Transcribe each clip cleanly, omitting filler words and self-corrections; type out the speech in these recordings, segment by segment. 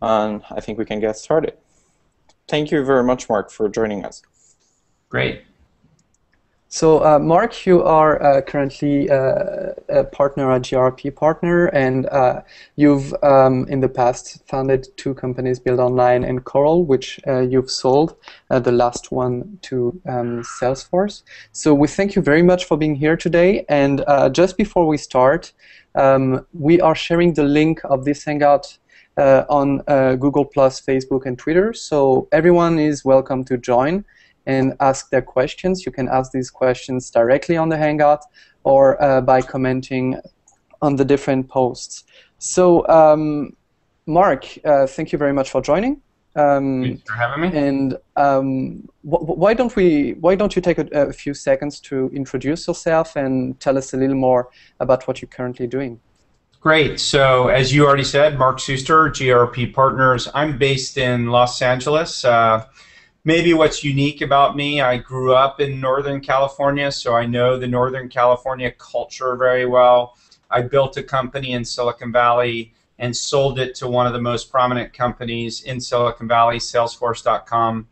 and I think we can get started. Thank you very much, Mark, for joining us. Great. So, Mark, you are currently a partner at GRP Partner, and you've in the past founded two companies, Build Online and Coral, which you've sold, the last one to Salesforce. So we thank you very much for being here today. And just before we start, we are sharing the link of this Hangout on Google+, Facebook, and Twitter. So everyone is welcome to join and ask their questions. You can ask these questions directly on the Hangout or by commenting on the different posts. So, Mark, thank you very much for joining. Thanks for having me. And why don't you take a few seconds to introduce yourself and tell us a little more about what you're currently doing? Great. So, as you already said, Mark Suster, GRP Partners. I'm based in Los Angeles. Maybe what's unique about me, I grew up in Northern California, so I know the Northern California culture very well. I built a company in Silicon Valley and sold it to one of the most prominent companies in Silicon Valley, Salesforce.com.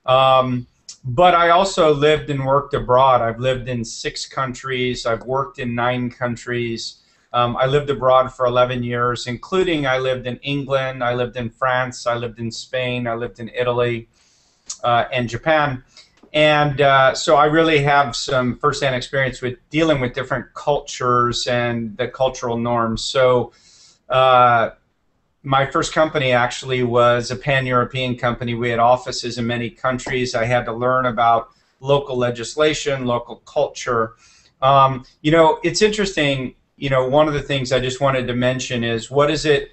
But I also lived and worked abroad. I've lived in 6 countries. I've worked in 9 countries. I lived abroad for 11 years, including I lived in England, I lived in France, I lived in Spain, I lived in Italy. And Japan, and so I really have some first-hand experience with dealing with different cultures and the cultural norms. So my first company actually was a pan-European company. We had offices in many countries. I had to learn about local legislation, local culture. It's interesting. One of the things I just wanted to mention is what is the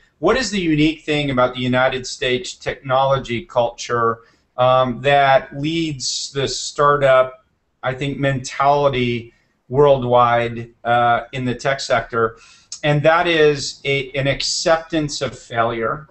unique thing about the United States technology culture that leads the startup, I think, mentality worldwide in the tech sector, and that is an acceptance of failure.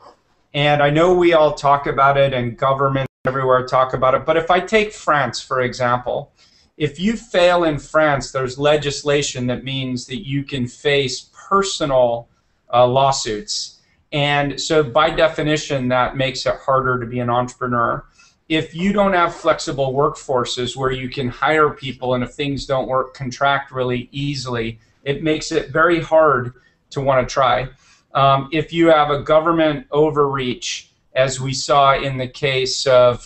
And I know we all talk about it, and governments everywhere talk about it, but if I take France, for example, if you fail in France, there's legislation that means that you can face personal lawsuits. And so by definition, that makes it harder to be an entrepreneur. If you don't have flexible workforces where you can hire people and if things don't work, contract really easily, it makes it very hard to want to try. If you have a government overreach, as we saw in the case of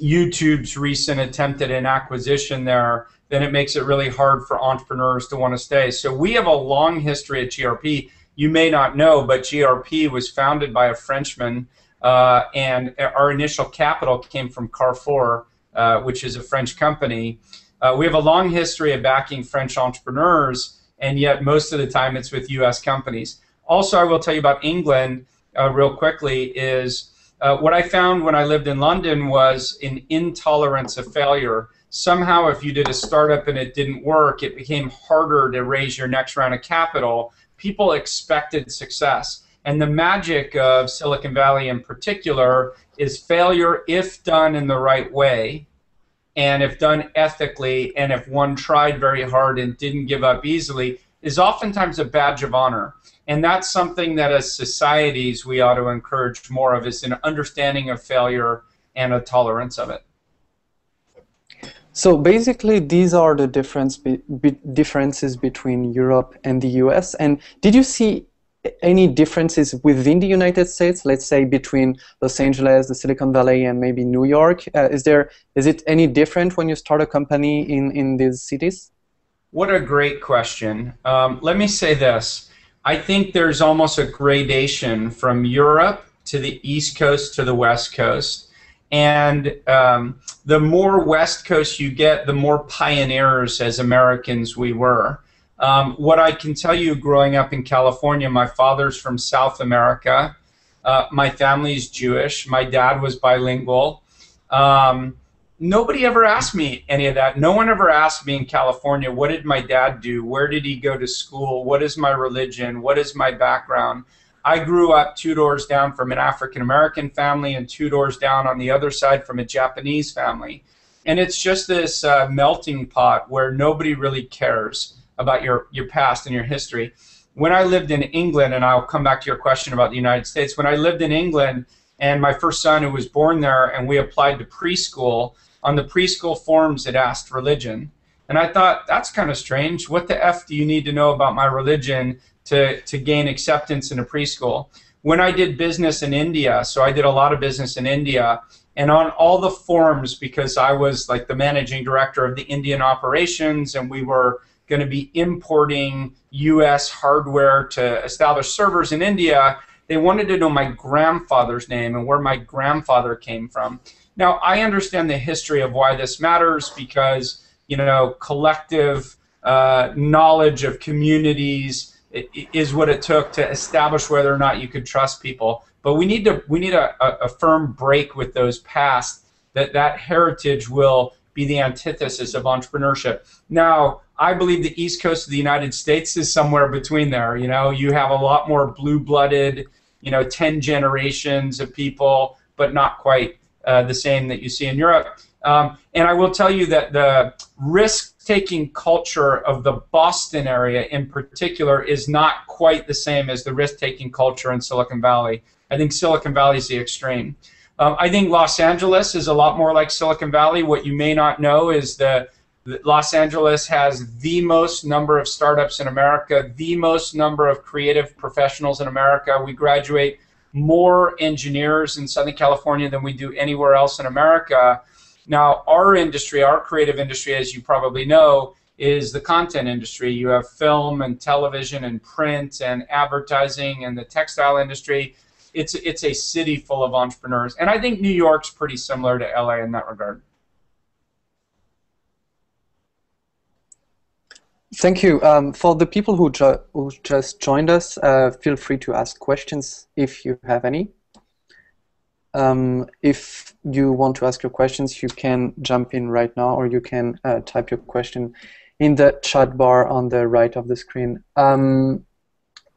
YouTube's recent attempt at an acquisition there, then it makes it really hard for entrepreneurs to want to stay. So we have a long history at GRP. You may not know, but GRP was founded by a Frenchman. And our initial capital came from Carrefour, which is a French company. We have a long history of backing French entrepreneurs, and yet most of the time it's with U.S. companies. Also, I will tell you about England real quickly is what I found when I lived in London was an intolerance of failure. Somehow if you did a startup and it didn't work, it became harder to raise your next round of capital. People expected success. And the magic of Silicon Valley in particular is failure if done in the right way and if done ethically and if one tried very hard and didn't give up easily is oftentimes a badge of honor. And that's something that as societies we ought to encourage more of, is an understanding of failure and a tolerance of it. So basically these are the differences between Europe and the US. And did you see any differences within the United States, let's say between Los Angeles, the Silicon Valley, and maybe New York? Is it any different when you start a company in these cities? What a great question. Let me say this. I think there's almost a gradation from Europe to the East Coast to the West Coast. And the more West Coast you get, the more pioneers as Americans we were. What I can tell you growing up in California, my father's from South America. My family's Jewish. My dad was bilingual. Nobody ever asked me any of that. No one ever asked me in California, what did my dad do? Where did he go to school? What is my religion? What is my background? I grew up 2 doors down from an African-American family and 2 doors down on the other side from a Japanese family. And it's just this melting pot where nobody really cares about your past and your history. when I lived in England, and I'll come back to your question about the United States, when I lived in England and my first son who was born there and we applied to preschool, on the preschool forms it asked religion. And I thought, that's kind of strange. What the F do you need to know about my religion to gain acceptance in a preschool? When I did business in India, so I did a lot of business in India, and on all the forms, because I was like the managing director of the Indian operations and we were going to be importing US hardware to establish servers in India, they wanted to know my grandfather's name and where my grandfather came from. Now, I understand the history of why this matters because, you know, collective knowledge of communities is what it took to establish whether or not you could trust people. But we need a firm break with those past, that heritage will be the antithesis of entrepreneurship. Now, I believe the East Coast of the United States is somewhere between there. You know, you have a lot more blue-blooded, you know, 10 generations of people, but not quite the same that you see in Europe. And I will tell you that the risk-taking culture of the Boston area in particular is not quite the same as the risk-taking culture in Silicon Valley. I think Silicon Valley is the extreme. I think Los Angeles is a lot more like Silicon Valley. What you may not know is that Los Angeles has the most number of startups in America, the most number of creative professionals in America. We graduate more engineers in Southern California than we do anywhere else in America. Now, our industry, our creative industry, as you probably know, is the content industry. You have film and television and print and advertising and the textile industry. It's a city full of entrepreneurs. And I think New York's pretty similar to LA in that regard. Thank you. For the people who just joined us, feel free to ask questions if you have any. If you want to ask your questions, you can jump in right now, or you can type your question in the chat bar on the right of the screen.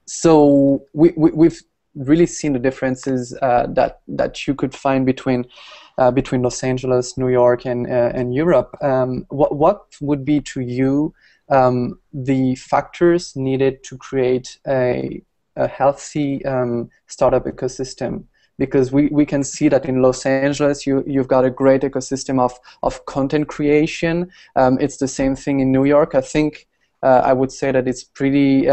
So we've really seen the differences that you could find between Los Angeles, New York, and Europe. What would be to you the factors needed to create a healthy startup ecosystem? Because we can see that in Los Angeles you've got a great ecosystem of content creation. It's the same thing in New York. I think I would say that it's pretty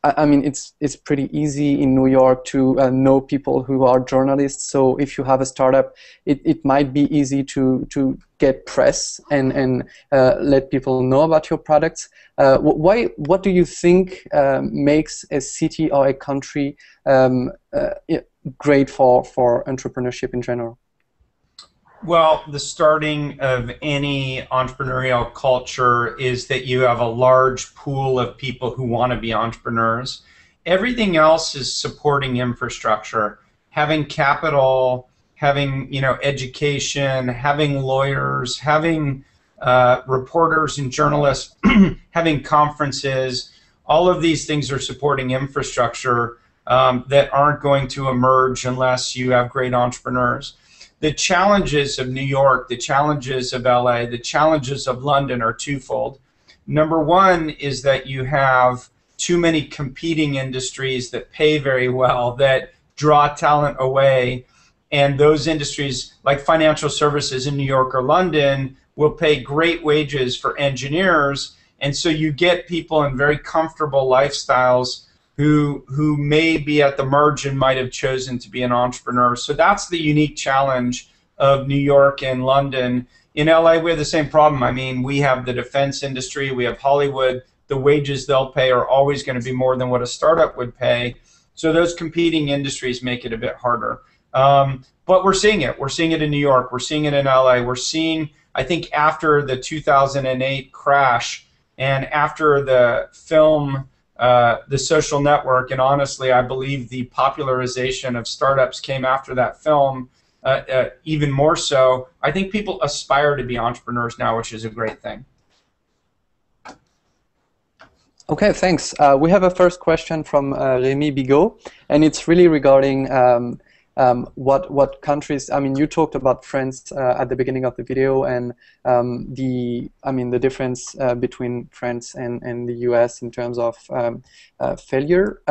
it's pretty easy in New York to know people who are journalists. So if you have a startup, it might be easy to get press and let people know about your products. What do you think makes a city or a country great for entrepreneurship in general? Well, the starting of any entrepreneurial culture is that you have a large pool of people who want to be entrepreneurs. Everything else is supporting infrastructure, having capital, having education, having lawyers, having reporters and journalists, having conferences. All of these things are supporting infrastructure that aren't going to emerge unless you have great entrepreneurs. The challenges of New York, the challenges of LA, the challenges of London are twofold. Number one is that you have too many competing industries that pay very well, that draw talent away, and those industries like financial services in New York or London will pay great wages for engineers, and so you get people in very comfortable lifestyles who may be at the margin might have chosen to be an entrepreneur. So that's the unique challenge of New York and London. In LA, we have the same problem. I mean, we have the defense industry, we have Hollywood. The wages they'll pay are always going to be more than what a startup would pay. So those competing industries make it a bit harder. But we're seeing it. We're seeing it in New York. We're seeing it in LA. We're seeing, I think, after the 2008 crash and after the film The Social Network, and honestly, I believe the popularization of startups came after that film, even more so. I think people aspire to be entrepreneurs now, which is a great thing. Okay, thanks. We have a first question from Rémi Bigot, and it's really regarding what countries? I mean, you talked about France at the beginning of the video, and the difference between France and the US in terms of failure.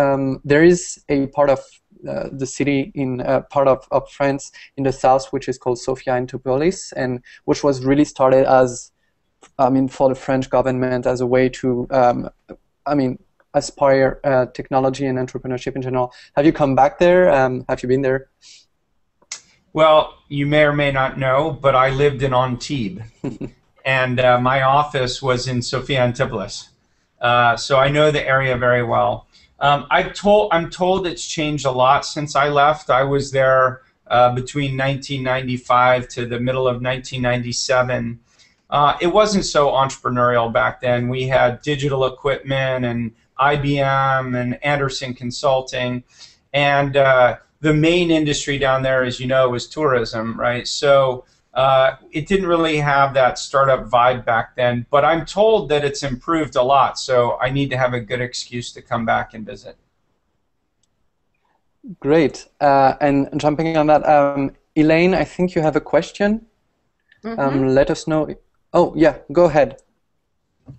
There is a part of the city in part of France in the south, which is called Sofia Antipolis, and which was really started as, for the French government as a way to, aspire technology and entrepreneurship in general. Have you come back there? Have you been there? Well, you may or may not know, but I lived in Antibes, and my office was in Sofia Antipolis, so I know the area very well. I'm told it's changed a lot since I left. I was there between 1995 to the middle of 1997. It wasn't so entrepreneurial back then. We had digital equipment and IBM and Anderson Consulting, and the main industry down there, as you know, was tourism, right? So it didn't really have that startup vibe back then, but I'm told that it's improved a lot, so I need to have a good excuse to come back and visit. Great. And jumping on that, Elaine, I think you have a question. Let us know. Oh, yeah, go ahead.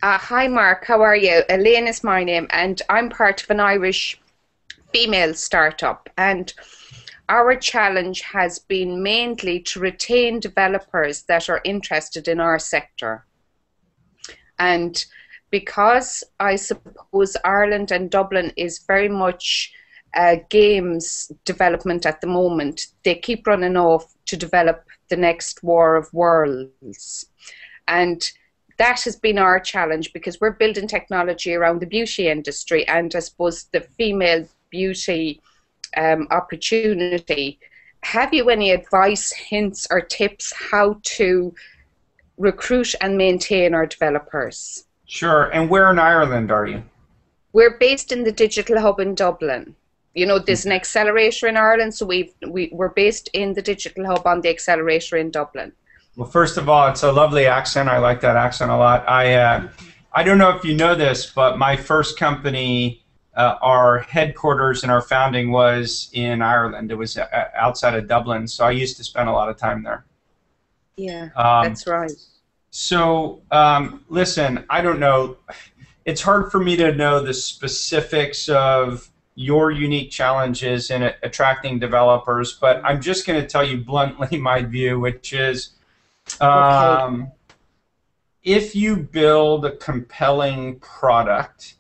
Hi, Mark. How are you? Elaine is my name, and I'm part of an Irish female startup. And our challenge has been mainly to retain developers that are interested in our sector. And because I suppose Ireland and Dublin is very much games development at the moment, they keep running off to develop the next War of Worlds. And that has been our challenge, because we're building technology around the beauty industry and I suppose the female beauty opportunity. Have you any advice, hints or tips how to recruit and maintain our developers? Sure. And where in Ireland are you? We're based in the Digital Hub in Dublin. You know, there's an accelerator in Ireland, so we're based in the Digital Hub on the accelerator in Dublin. Well, first of all, it's a lovely accent. I like that accent a lot. I don't know if you know this, but my first company, our headquarters and our founding was in Ireland. It was outside of Dublin, so I used to spend a lot of time there. Yeah, that's right. So, listen, I don't know. It's hard for me to know the specifics of your unique challenges in attracting developers, but I'm just going to tell you bluntly my view, which is if you build a compelling product,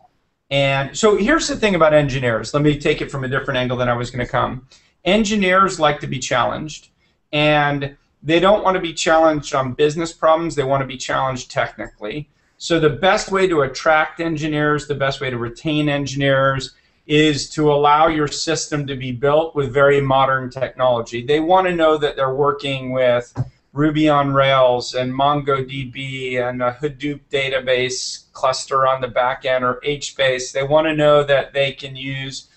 and so here's the thing about engineers. Let me take it from a different angle than I was going to come. Engineers like to be challenged, and they don't want to be challenged on business problems. They want to be challenged technically. So the best way to attract engineers, the best way to retain engineers, is to allow your system to be built with very modern technology. They want to know that they're working with Ruby on Rails and MongoDB and a Hadoop database cluster on the back end, or HBase. They want to know that they can use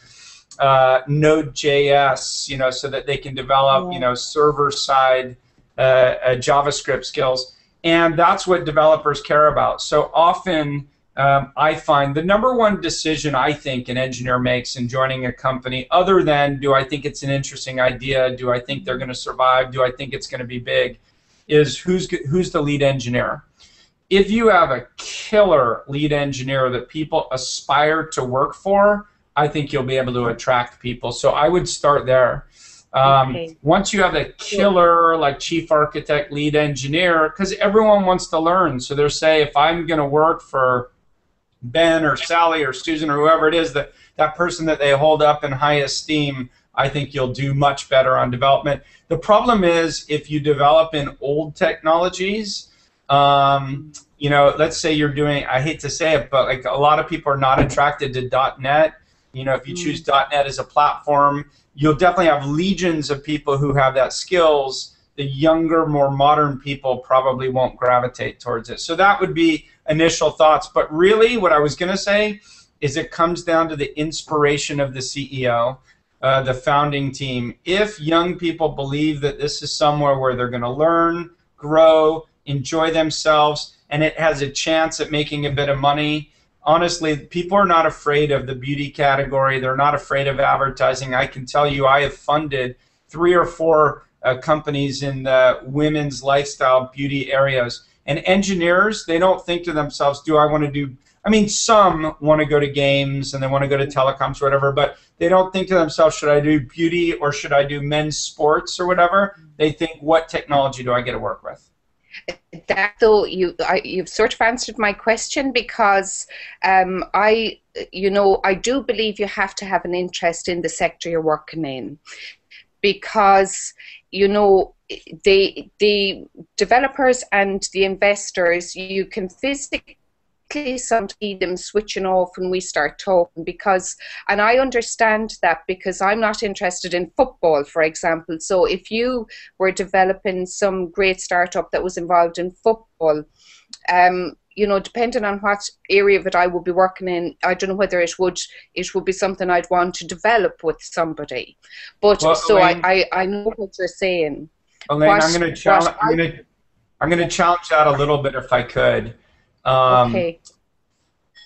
Node.js, you know, so that they can develop, you know, server-side JavaScript skills. And that's what developers care about. So often I find the number one decision I think an engineer makes in joining a company, other than do I think it's an interesting idea, do I think they're going to survive, do I think it's going to be big, is who's the lead engineer. If you have a killer lead engineer that people aspire to work for, I think you'll be able to attract people. So I would start there. Once you have a killer, like chief architect, lead engineer, because everyone wants to learn. So they're saying, if I'm going to work for Ben or Sally or Susan or whoever it is, that person that they hold up in high esteem, I think you'll do much better on development. The problem is if you develop in old technologies, you know, let's say you're doing, I hate to say it, but like a lot of people are not attracted to .NET. You know, if you choose .NET as a platform, you'll definitely have legions of people who have that skills. The younger, more modern people probably won't gravitate towards it. So that would be initial thoughts. But really, what I was going to say is it comes down to the inspiration of the CEO, the founding team. If young people believe that this is somewhere where they're going to learn, grow, enjoy themselves, and it has a chance at making a bit of money, honestly, people are not afraid of the beauty category. They're not afraid of advertising. I can tell you I have funded 3 or 4 companies in the women's lifestyle beauty areas. And engineers, they don't think to themselves, do I want to do, I mean, some want to go to games and they want to go to telecoms or whatever, but they don't think to themselves, should I do beauty or should I do men's sports or whatever? They think, what technology do I get to work with? That though, you've sort of answered my question, because I do believe you have to have an interest in the sector you're working in, because the developers and the investors, you can physically sometimes see them switching off when we start talking, and I understand that, because I'm not interested in football, for example. So if you were developing some great startup that was involved in football, depending on what area of it I would be working in, I don't know whether it would be something I'd want to develop with somebody. But well, so Elaine, I know what you're saying. Elaine, I'm going to challenge that a little bit if I could. Okay.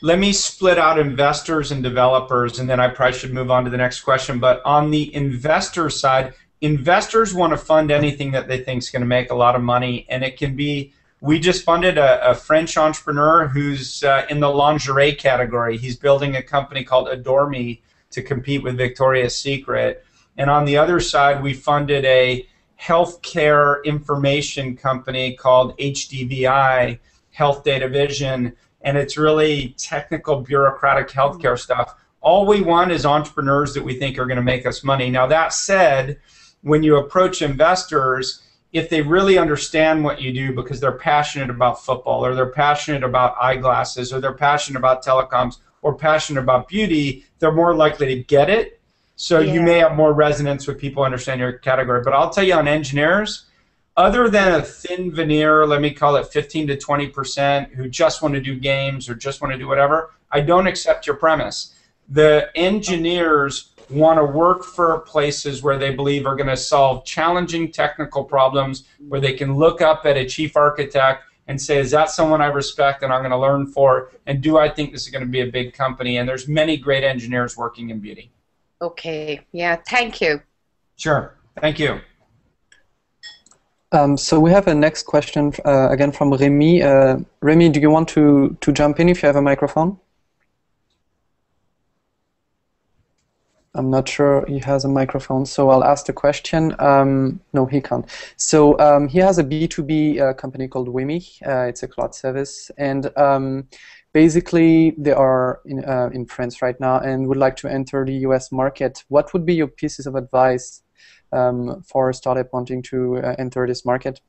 Let me split out investors and developers, and then I probably should move on to the next question. But on the investor side, investors want to fund anything that they think is going to make a lot of money, and it can be. We just funded a French entrepreneur who's in the lingerie category. He's building a company called Adore Me to compete with Victoria's Secret. And on the other side, we funded a healthcare information company called HDVI, Health Data Vision, and it's really technical, bureaucratic healthcare stuff. All we want is entrepreneurs that we think are going to make us money. Now, that said, when you approach investors, if they really understand what you do because they're passionate about football, or they're passionate about eyeglasses, or they're passionate about telecoms, or passionate about beauty, they're more likely to get it. So you may have more resonance with people who understand your category. But I'll tell you, on engineers, other than a thin veneer, let me call it 15 to 20%, who just want to do games or just want to do whatever, I don't accept your premise. The engineers want to work for places where they believe are going to solve challenging technical problems, where they can look up at a chief architect and say, is that someone I respect and I'm going to learn for, and do I think this is going to be a big company? And there's many great engineers working in beauty. Okay, yeah, thank you. Sure, thank you. So we have a next question again from Remy. Remy, do you want to jump in if you have a microphone? I'm not sure he has a microphone, so I'll ask the question. No, he can't. So he has a B2B company called Wimi. It's a cloud service, and basically they are in France right now and would like to enter the US market. What would be your pieces of advice for a startup wanting to enter this market?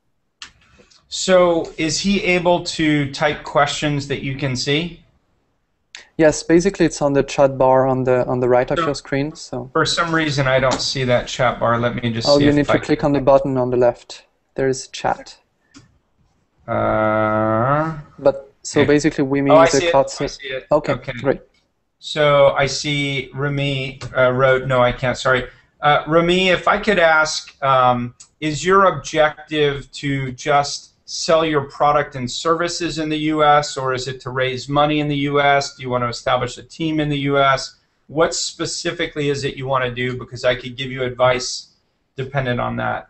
So is he able to type questions that you can see? Yes, basically it's on the chat bar on the right of your screen. So for some reason I don't see that chat bar. Let me just see. Oh, you need to click on the button on the left. There's chat. But so basically Wimi is a cloud service. Okay, great. So I see Remy wrote, no, I can't, sorry. Remy, if I could ask, is your objective to just sell your product and services in the U.S., or is it to raise money in the U.S.? Do you want to establish a team in the U.S.? What specifically is it you want to do? Because I could give you advice dependent on that.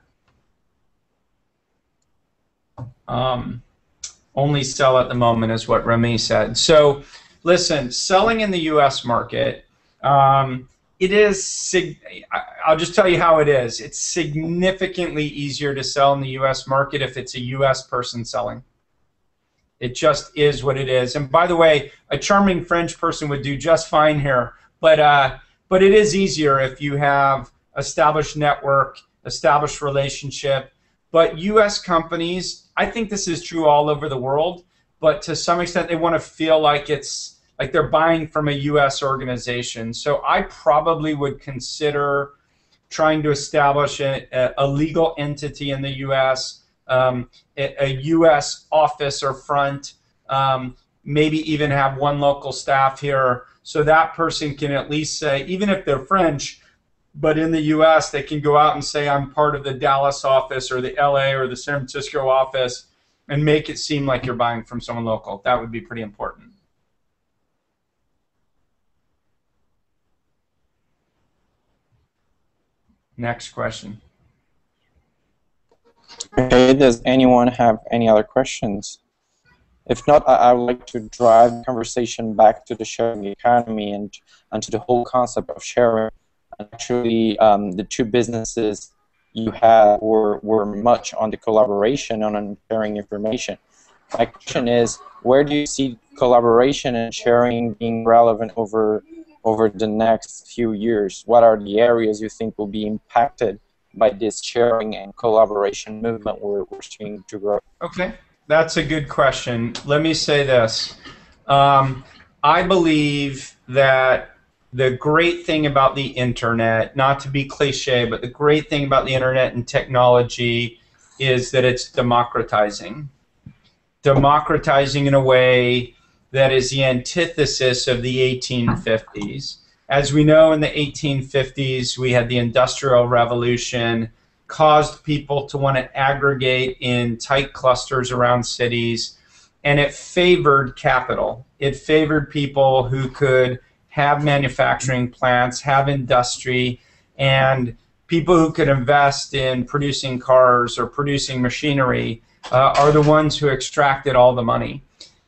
Only sell at the moment is what Remy said. So listen, selling in the U.S. market, it is, I'll just tell you how it is. It's significantly easier to sell in the U.S. market if it's a U.S. person selling. It just is what it is. And by the way, a charming French person would do just fine here. But it is easier if you have established network, established relationship. But U.S. companies, I think this is true all over the world, but to some extent they want to feel like it's like they're buying from a U.S. organization. So I probably would consider trying to establish a legal entity in the U.S., a U.S. office or front, maybe even have one local staff here, so that person can at least say, even if they're French, but in the U.S., they can go out and say, I'm part of the Dallas office or the L.A. or the San Francisco office, and make it seem like you're buying from someone local. That would be pretty important. Next question. Okay, does anyone have any other questions? If not, I would like to drive the conversation back to the sharing economy and to the whole concept of sharing. Actually, the two businesses you had were much on the collaboration and on sharing information. My question is, where do you see collaboration and sharing being relevant over the next few years? What are the areas you think will be impacted by this sharing and collaboration movement we're seeing to grow? Okay, that's a good question. Let me say this. I believe that the great thing about the internet, not to be cliche, but the great thing about the internet and technology is that it's democratizing. Democratizing in a way that is the antithesis of the 1850s. As we know, in the 1850s, we had the Industrial Revolution, caused people to want to aggregate in tight clusters around cities, and it favored capital. It favored people who could have manufacturing plants, have industry, and people who could invest in producing cars or producing machinery are the ones who extracted all the money.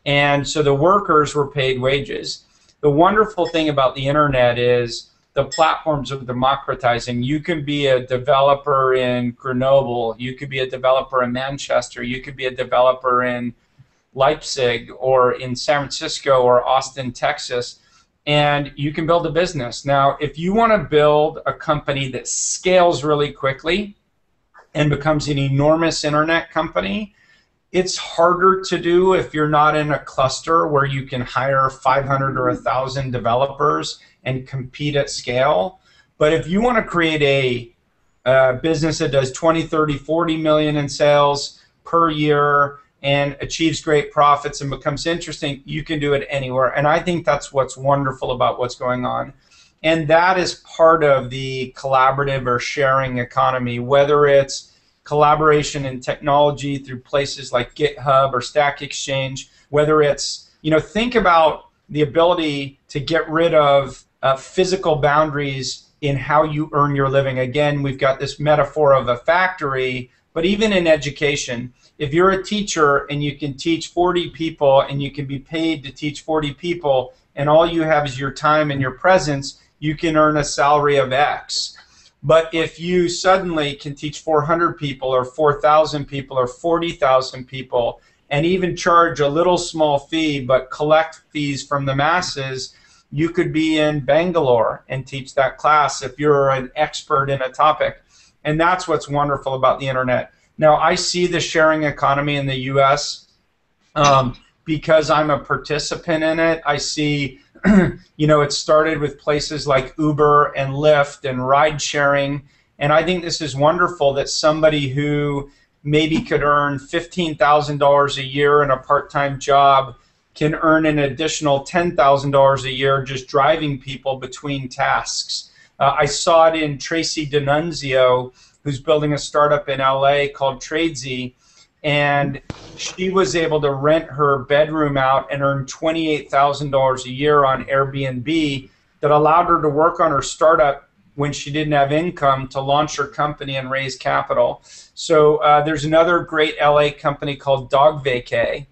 And so the workers were paid wages. The wonderful thing about the internet is the platforms are democratizing. You can be a developer in Grenoble, you could be a developer in Manchester, you could be a developer in Leipzig or in San Francisco or Austin, Texas, and you can build a business. Now, if you want to build a company that scales really quickly and becomes an enormous internet company, it's harder to do if you're not in a cluster where you can hire 500 or 1,000 developers and compete at scale. But if you want to create a business that does 20, 30, 40 million in sales per year and achieves great profits and becomes interesting, you can do it anywhere. And I think that's what's wonderful about what's going on. And that is part of the collaborative or sharing economy, whether it's collaboration in technology through places like GitHub or Stack Exchange, whether it's, think about the ability to get rid of physical boundaries in how you earn your living. Again, we've got this metaphor of a factory, but even in education, if you're a teacher and you can teach 40 people and you can be paid to teach 40 people and all you have is your time and your presence, you can earn a salary of X. But if you suddenly can teach 400 people or 4,000 people or 40,000 people and even charge a little small fee but collect fees from the masses, you could be in Bangalore and teach that class if you're an expert in a topic. And that's what's wonderful about the internet. Now, I see the sharing economy in the U.S. Because I'm a participant in it. I see, it started with places like Uber and Lyft and ride sharing. And I think this is wonderful that somebody who maybe could earn $15,000 a year in a part-time job can earn an additional $10,000 a year just driving people between tasks. I saw it in Tracy D'Annunzio, who's building a startup in LA called Tradesy, and she was able to rent her bedroom out and earn $28,000 a year on Airbnb that allowed her to work on her startup when she didn't have income to launch her company and raise capital. So there's another great LA company called Dog Vacay.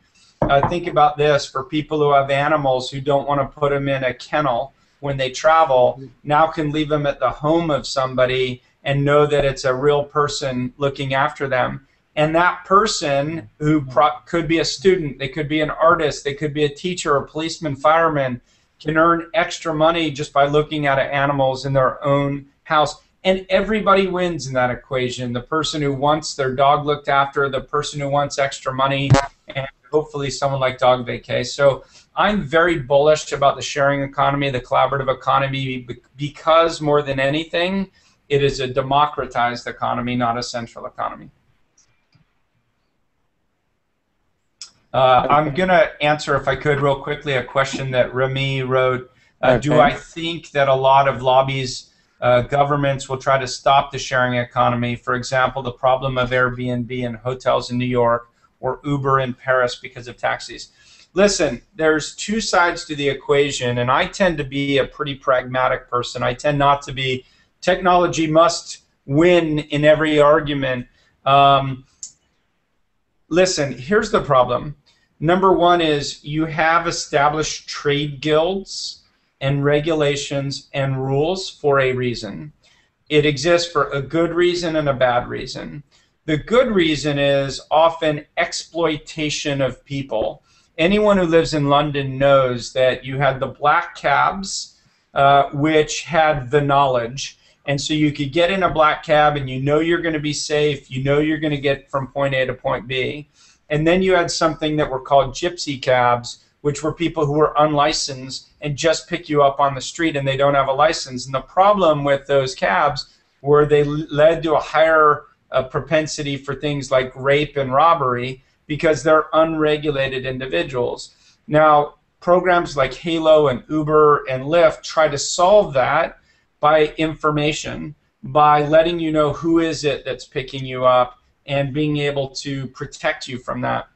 Think about this, for people who have animals who don't want to put them in a kennel when they travel, now can leave them at the home of somebody and know that it's a real person looking after them. And that person who could be a student, they could be an artist, they could be a teacher, a policeman, fireman, can earn extra money just by looking at animals in their own house. And everybody wins in that equation. The person who wants their dog looked after, the person who wants extra money, and hopefully someone like Dog Vacay. So I'm very bullish about the sharing economy, the collaborative economy, because more than anything, it is a democratized economy, not a central economy. I'm going to answer, if I could, real quickly, a question that Remy wrote. Okay. Do I think that a lot of lobbies, governments will try to stop the sharing economy? For example, the problem of Airbnb in hotels in New York or Uber in Paris because of taxis. Listen, there's two sides to the equation, and I tend to be a pretty pragmatic person. I tend not to be technology must win in every argument. Listen, here's the problem. Number one is you have established trade guilds and regulations and rules for a reason. It exists for a good reason and a bad reason. The good reason is often exploitation of people. Anyone who lives in London knows that you had the black cabs, which had the knowledge. And so you could get in a black cab and you know you're going to be safe, you know you're going to get from point A to point B. And then you had something that were called gypsy cabs, which were people who were unlicensed and just pick you up on the street and they don't have a license. And the problem with those cabs were they led to a higher propensity for things like rape and robbery because they're unregulated individuals. Now, programs like Halo and Uber and Lyft try to solve that by information, by letting you know who is it that's picking you up and being able to protect you from that.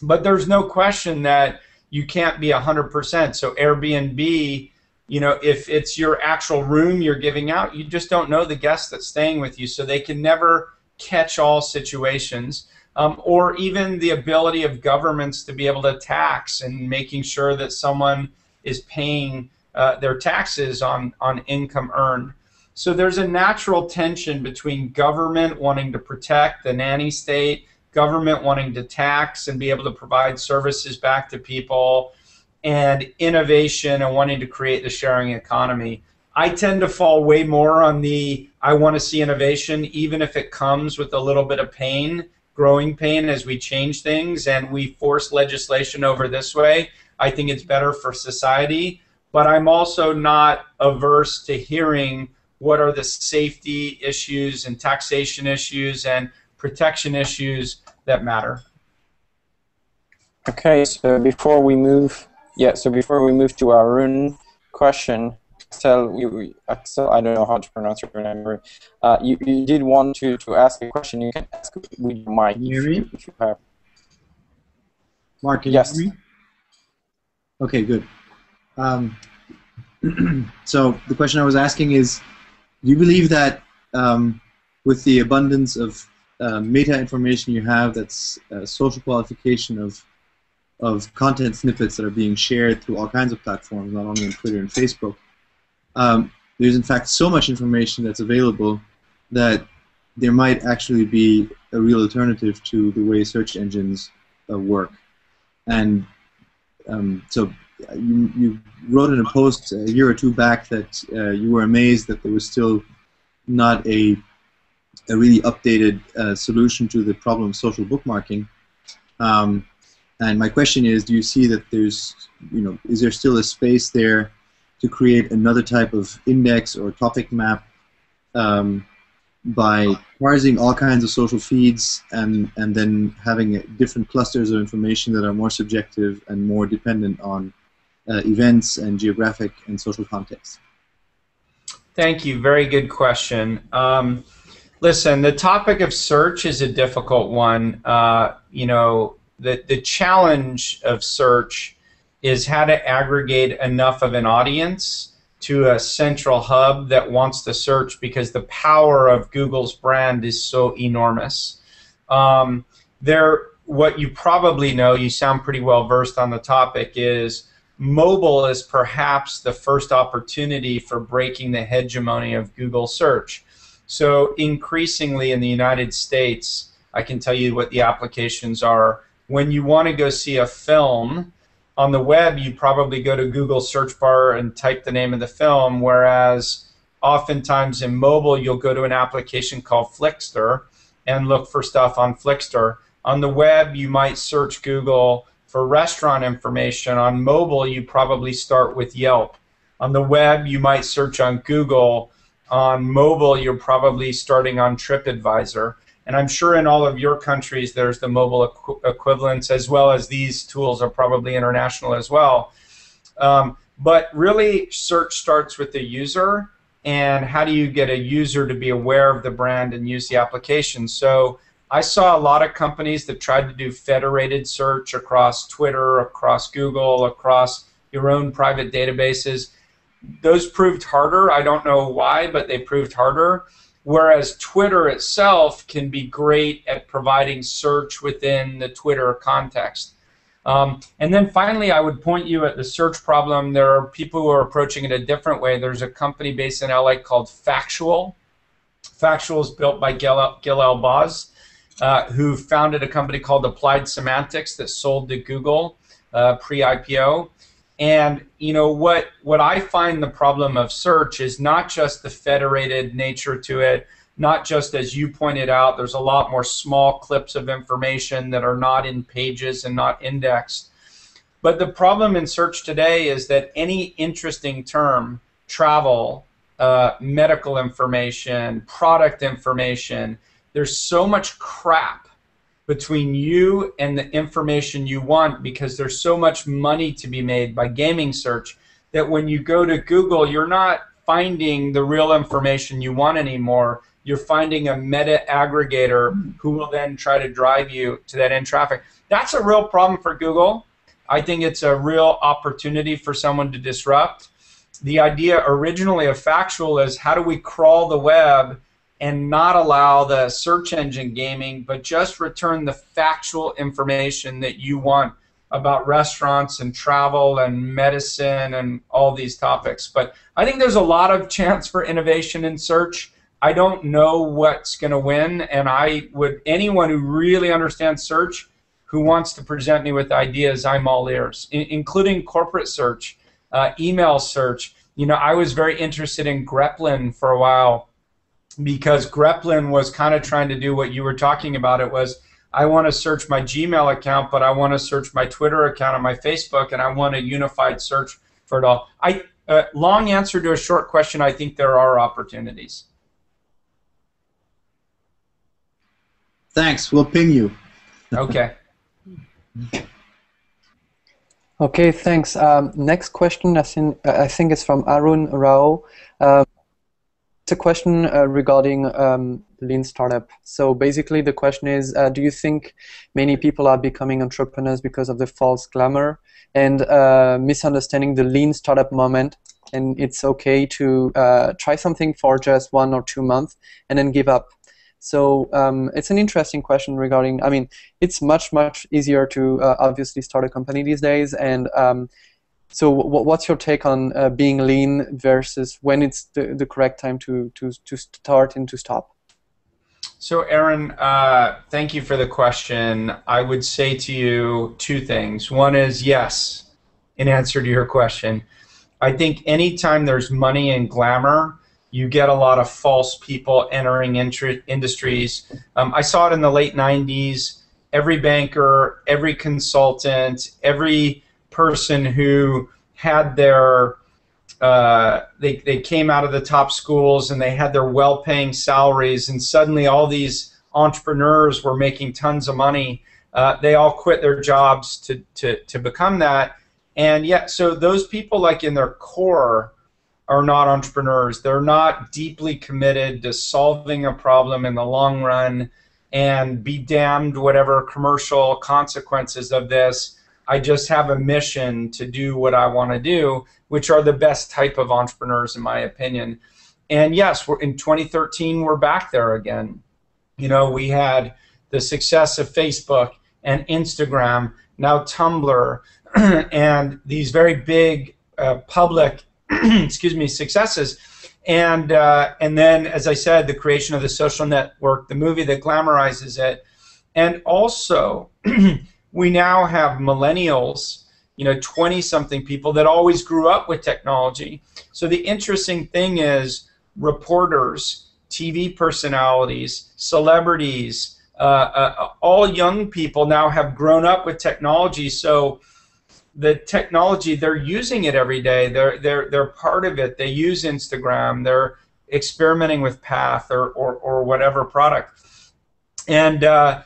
But there's no question that you can't be 100%. So Airbnb, you know, if it's your actual room you're giving out, you just don't know the guest that's staying with you, so they can never catch all situations. Or even the ability of governments to be able to tax and making sure that someone is paying their taxes on income earned. So there's a natural tension between government wanting to protect the nanny state, government wanting to tax and be able to provide services back to people, and innovation and wanting to create the sharing economy. I tend to fall way more on the I want to see innovation, even if it comes with a little bit of pain, growing pain as we change things and we force legislation over this way. I think it's better for society, but I'm also not averse to hearing what are the safety issues and taxation issues and protection issues that matter. Okay, so before we move to our own question, Axel, I don't know how to pronounce your name. You did want to ask a question. You can ask with your mic. Can you hear me? If you have. Mark, can Yes. you hear me? Okay, good. So the question I was asking is, do you believe that with the abundance of meta information you have, that's social qualification of content snippets that are being shared through all kinds of platforms, not only on Twitter and Facebook, there's in fact so much information that's available that there might actually be a real alternative to the way search engines work. And so you wrote in a post a year or two back that you were amazed that there was still not a really updated solution to the problem of social bookmarking. And my question is, do you see that there's, is there still a space there to create another type of index or topic map by parsing all kinds of social feeds and then having different clusters of information that are more subjective and more dependent on events and geographic and social context? Thank you. Very good question. Listen, the topic of search is a difficult one. The challenge of search is how to aggregate enough of an audience to a central hub that wants to search, because the power of Google's brand is so enormous. What you probably know, you sound pretty well versed on the topic, is mobile is perhaps the first opportunity for breaking the hegemony of Google search. So increasingly in the United States, I can tell you what the applications are. When you want to go see a film on the web, you probably go to Google search bar and type the name of the film, whereas oftentimes in mobile you'll go to an application called Flickster and look for stuff on Flickster. On the web you might search Google for restaurant information. On mobile you probably start with Yelp. On the web you might search on Google. On mobile you're probably starting on TripAdvisor. And I'm sure in all of your countries there's the mobile equivalents, as well as these tools are probably international as well. But really search starts with the user, and how do you get a user to be aware of the brand and use the application. So I saw a lot of companies that tried to do federated search across Twitter, across Google, across your own private databases. Those proved harder. I don't know why, but they proved harder. whereas Twitter itself can be great at providing search within the Twitter context. And then finally, I would point you at the search problem. There are people who are approaching it a different way. There's a company based in LA called Factual. Factual is built by Gil Elbaz, who founded a company called Applied Semantics that sold to Google pre-IPO. And you know what I find the problem of search is not just the federated nature to it, not just as you pointed out, there's a lot more small clips of information that are not in pages and not indexed. But the problem in search today is that any interesting term, travel, medical information, product information, there's so much crap between you and the information you want because there's so much money to be made by gaming search that when you go to Google, you're not finding the real information you want anymore. You're finding a meta aggregator who will then try to drive you to that end traffic. That's a real problem for Google. I think it's a real opportunity for someone to disrupt. The idea originally of Factual is how do we crawl the web and not allow the search engine gaming, but just return the factual information that you want about restaurants and travel and medicine and all these topics. But I think there's a lot of chance for innovation in search. I don't know what's going to win, and anyone who really understands search who wants to present me with ideas, I'm all ears, including corporate search, email search. You know, I was very interested in Greplin for a while because Greplin was kind of trying to do what you were talking about. It was, I want to search my Gmail account, but I want to search my Twitter account and my Facebook, and I want a unified search for it all. Long answer to a short question, I think there are opportunities. Thanks. We'll ping you. Okay. Okay, thanks. Next question, I think it's from Arun Rao. It's a question regarding lean startup. So basically the question is, do you think many people are becoming entrepreneurs because of the false glamour and misunderstanding the lean startup moment, and it's okay to try something for just 1 or 2 months and then give up? So it's an interesting question regarding, I mean, it's much easier to obviously start a company these days, and so what's your take on being lean versus when it's the correct time to start and to stop? So Aaron, thank you for the question. I would say to you 2 things. One is yes, in answer to your question. I think anytime there's money and glamour, you get a lot of false people entering industries. I saw it in the late 90s. Every banker, every consultant, every person who had their, they came out of the top schools and they had their well-paying salaries, and suddenly all these entrepreneurs were making tons of money. They all quit their jobs to become that. And yet, so those people, like in their core, are not entrepreneurs. They're not deeply committed to solving a problem in the long run, and be damned whatever commercial consequences of this. I just have a mission to do what I want to do, which are the best type of entrepreneurs in my opinion. And yes, in 2013 we're back there again. You know, we had the success of Facebook and Instagram, now Tumblr, and these very big public excuse me, successes, and then, as I said, the creation of The Social Network, the movie that glamorizes it, and also we now have millennials, you know, 20-something people that always grew up with technology. So the interesting thing is reporters, TV personalities, celebrities, all young people now have grown up with technology. So the technology, they're using it every day. They're part of it. They use Instagram. They're experimenting with Path or whatever product. And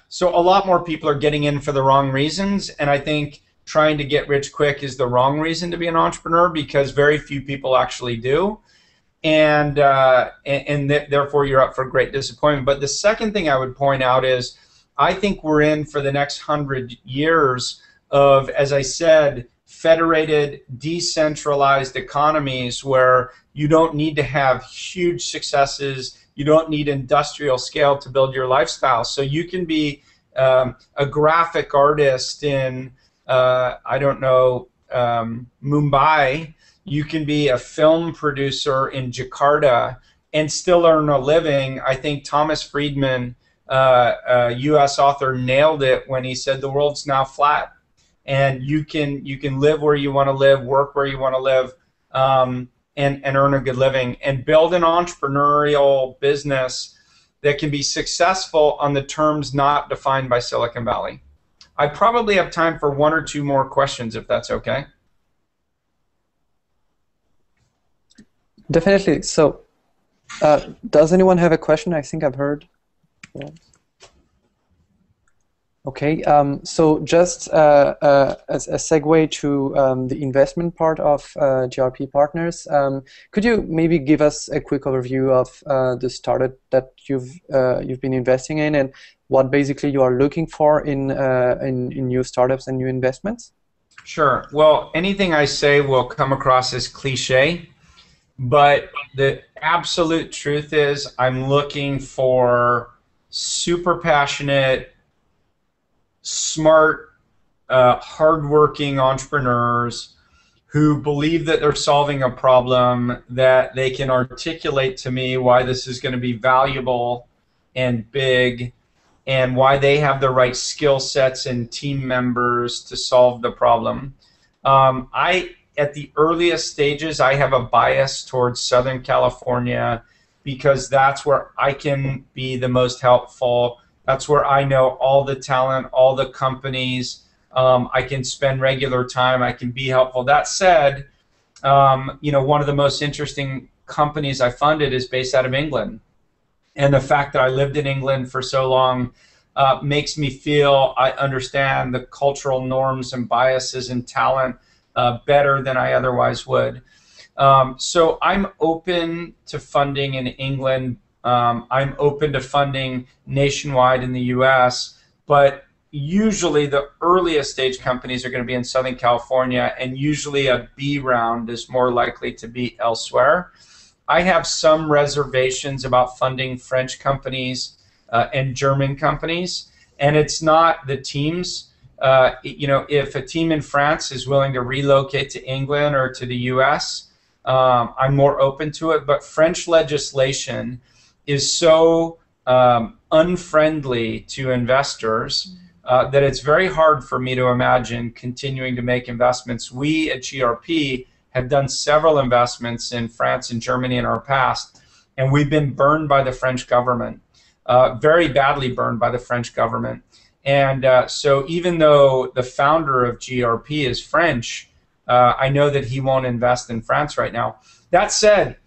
so a lot more people are getting in for the wrong reasons. And I think trying to get rich quick is the wrong reason to be an entrepreneur, because very few people actually do. And therefore you're up for great disappointment. But the second thing I would point out is I think we're in for the next 100 years of, as I said, federated, decentralized economies where you don't need to have huge successes You don't need industrial scale to build your lifestyle. So you can be a graphic artist in, I don't know, Mumbai. You can be a film producer in Jakarta and still earn a living. I think Thomas Friedman, a U.S. author, nailed it when he said the world's now flat, and you can live where you want to live, work where you want to live, and earn a good living, and build an entrepreneurial business that can be successful on the terms not defined by Silicon Valley. I probably have time for one or two more questions, if that's okay. Definitely. So, does anyone have a question? I think I've heard. Yeah. Okay. So just as a segue to the investment part of GRP Partners, could you maybe give us a quick overview of the startup that you've been investing in, and what basically you are looking for in new startups and new investments? Sure. Well, anything I say will come across as cliche, but the absolute truth is I'm looking for super passionate, smart, hardworking entrepreneurs who believe that they're solving a problem, that they can articulate to me why this is going to be valuable and big, and why they have the right skill sets and team members to solve the problem. At the earliest stages, I have a bias towards Southern California because that's where I can be the most helpful. That's where I know all the talent, all the companies. I can spend regular time. I can be helpful. That said, one of the most interesting companies I funded is based out of England. And the fact that I lived in England for so long makes me feel I understand the cultural norms and biases and talent better than I otherwise would. So I'm open to funding in England. I'm open to funding nationwide in the US, but usually the earliest stage companies are going to be in Southern California, and usually a B round is more likely to be elsewhere. I have some reservations about funding French companies and German companies, and it's not the teams. If a team in France is willing to relocate to England or to the US, I'm more open to it. But French legislation is so unfriendly to investors that it's very hard for me to imagine continuing to make investments. We at GRP have done several investments in France and Germany in our past, and we've been burned by the French government, very badly burned by the French government. And so even though the founder of GRP is French, I know that he won't invest in France right now. That said,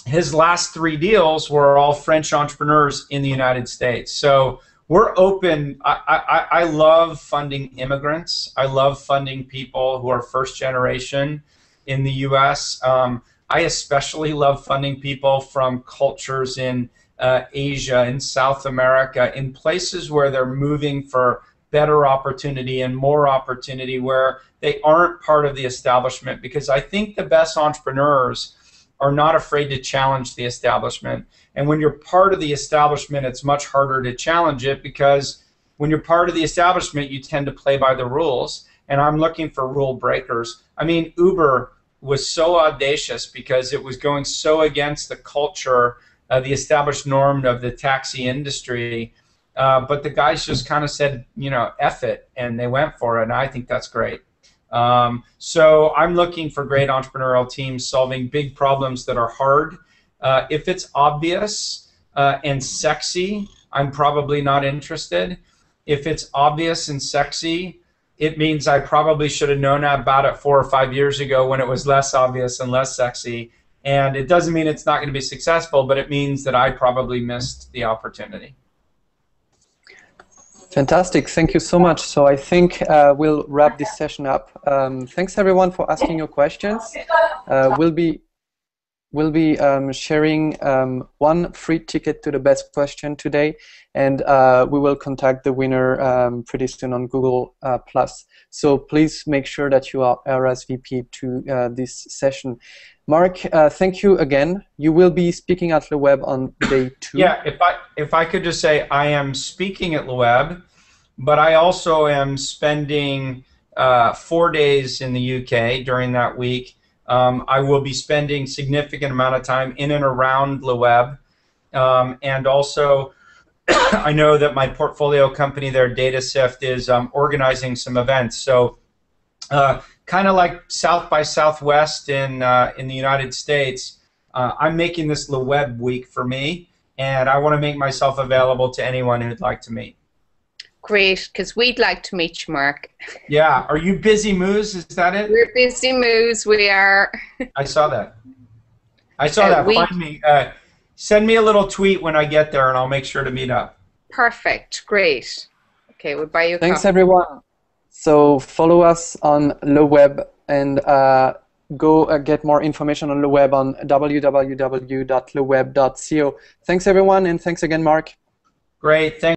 his last 3 deals were all French entrepreneurs in the United States. So we're open. I love funding immigrants. I love funding people who are first generation in the US. I especially love funding people from cultures in Asia and South America, in places where they're moving for better opportunity and more opportunity, where they aren't part of the establishment, because I think the best entrepreneurs are not afraid to challenge the establishment. And when you're part of the establishment, it's much harder to challenge it, because when you're part of the establishment, you tend to play by the rules. And I'm looking for rule breakers. I mean, Uber was so audacious because it was going so against the culture, the established norm of the taxi industry. But the guys just kind of said, F it, and they went for it. And I think that's great. So I'm looking for great entrepreneurial teams solving big problems that are hard. If it's obvious and sexy, I'm probably not interested. If it's obvious and sexy, it means I probably should have known about it 4 or 5 years ago when it was less obvious and less sexy. And it doesn't mean it's not going to be successful, but it means that I probably missed the opportunity. Fantastic. Thank you so much. So I think we'll wrap this session up. Thanks everyone for asking your questions. We'll be will be sharing one free ticket to the best question today, and we will contact the winner pretty soon on Google+. So please make sure that you are RSVP to this session. Mark, thank you again. You will be speaking at LeWeb on day 2. Yeah, if I could just say, I am speaking at LeWeb, but I also am spending 4 days in the UK during that week. I will be spending significant amount of time in and around LeWeb, and also I know that my portfolio company there, DataSift, is organizing some events. So kind of like South by Southwest in the United States, I'm making this LeWeb week for me, and I want to make myself available to anyone who'd like to meet. Great, because we'd like to meet you, Mark. Yeah, are you busy, Moose? Is that it? We're busy, Moose. We are. I saw that. I saw that. Find me. Send me a little tweet when I get there, and I'll make sure to meet up. Perfect. Great. Okay, we'll buy you a Thanks, coffee. everyone. So follow us on LeWeb and go get more information on LeWeb on www.leweb.co. Thanks, everyone, and thanks again, Mark. Great. Thanks.